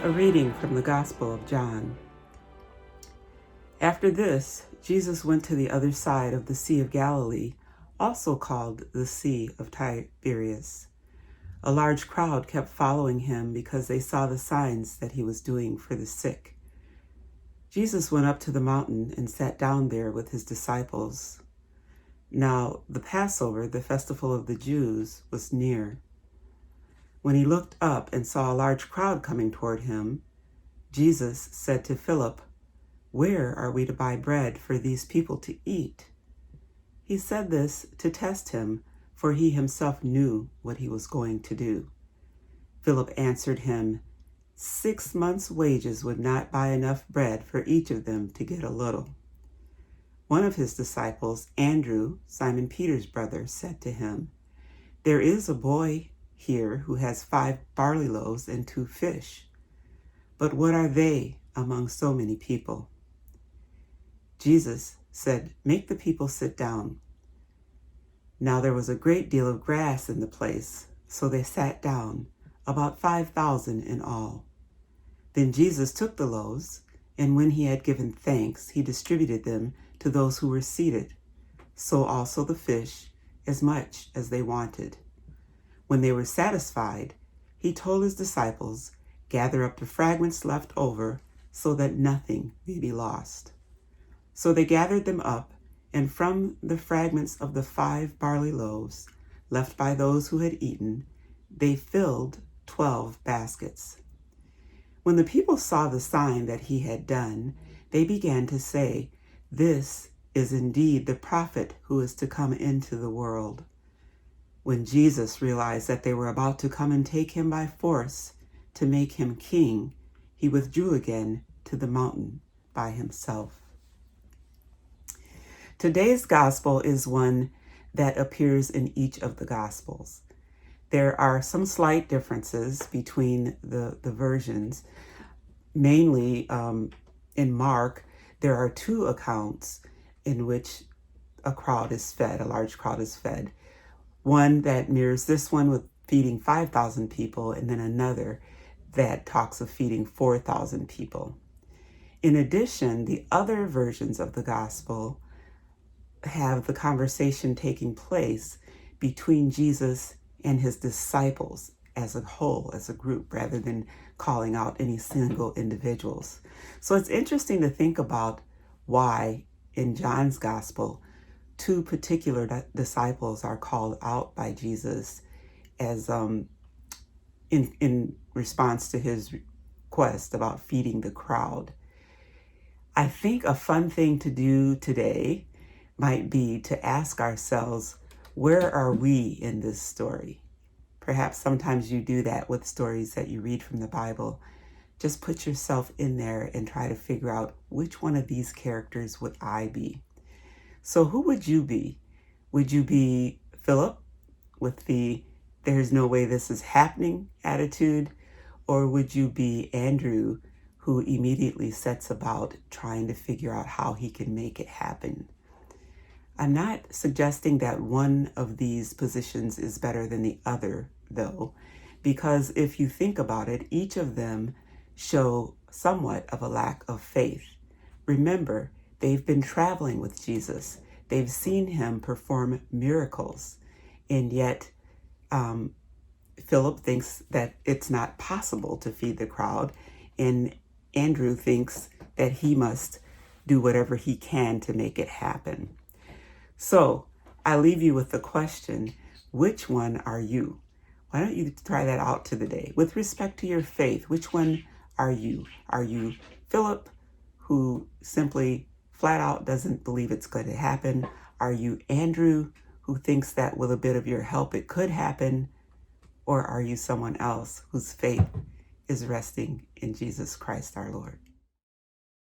A reading from the Gospel of John. After this, Jesus went to the other side of the Sea of Galilee, also called the Sea of Tiberias. A large crowd kept following him because they saw the signs that he was doing for the sick. Jesus went up to the mountain and sat down there with his disciples. Now, the Passover, the festival of the Jews, was near. When he looked up and saw a large crowd coming toward him, Jesus said to Philip, "Where are we to buy bread for these people to eat?" He said this to test him, for he himself knew what he was going to do. Philip answered him, 6 months' wages would not buy enough bread for each of them to get a little. One of his disciples, Andrew, Simon Peter's brother, said to him, "There is a boy here who has 5 barley loaves and 2 fish. But what are they among so many people?" Jesus said, "Make the people sit down." Now there was a great deal of grass in the place, so they sat down, about 5,000 in all. Then Jesus took the loaves, and when he had given thanks, he distributed them to those who were seated, so also the fish, as much as they wanted. When they were satisfied, he told his disciples, "Gather up the fragments left over, so that nothing may be lost." So they gathered them up, and from the fragments of the 5 barley loaves, left by those who had eaten, they filled 12 baskets. When the people saw the sign that he had done, they began to say, "This is indeed the prophet who is to come into the world." When Jesus realized that they were about to come and take him by force to make him king, he withdrew again to the mountain by himself. Today's gospel is one that appears in each of the gospels. There are some slight differences between the versions. Mainly in Mark, there are 2 accounts in which a large crowd is fed. One that mirrors this one with feeding 5,000 people, and then another that talks of feeding 4,000 people. In addition, the other versions of the gospel have the conversation taking place between Jesus and his disciples as a whole, as a group, rather than calling out any single individuals. So it's interesting to think about why in John's gospel, 2 particular disciples are called out by Jesus as in response to his request about feeding the crowd. I think a fun thing to do today might be to ask ourselves, where are we in this story? Perhaps sometimes you do that with stories that you read from the Bible. Just put yourself in there and try to figure out, which one of these characters would I be? So who would you be? Would you be Philip with the "there's no way this is happening" attitude? Or would you be Andrew, who immediately sets about trying to figure out how he can make it happen? I'm not suggesting that one of these positions is better than the other, though, because if you think about it, each of them show somewhat of a lack of faith. Remember, they've been traveling with Jesus. They've seen him perform miracles, and yet Philip thinks that it's not possible to feed the crowd, and Andrew thinks that he must do whatever he can to make it happen. So I leave you with the question, which one are you? Why don't you try that out today? With respect to your faith, which one are you? Are you Philip, who simply flat out doesn't believe it's going to happen? Are you Andrew, who thinks that with a bit of your help it could happen? Or are you someone else whose faith is resting in Jesus Christ our Lord?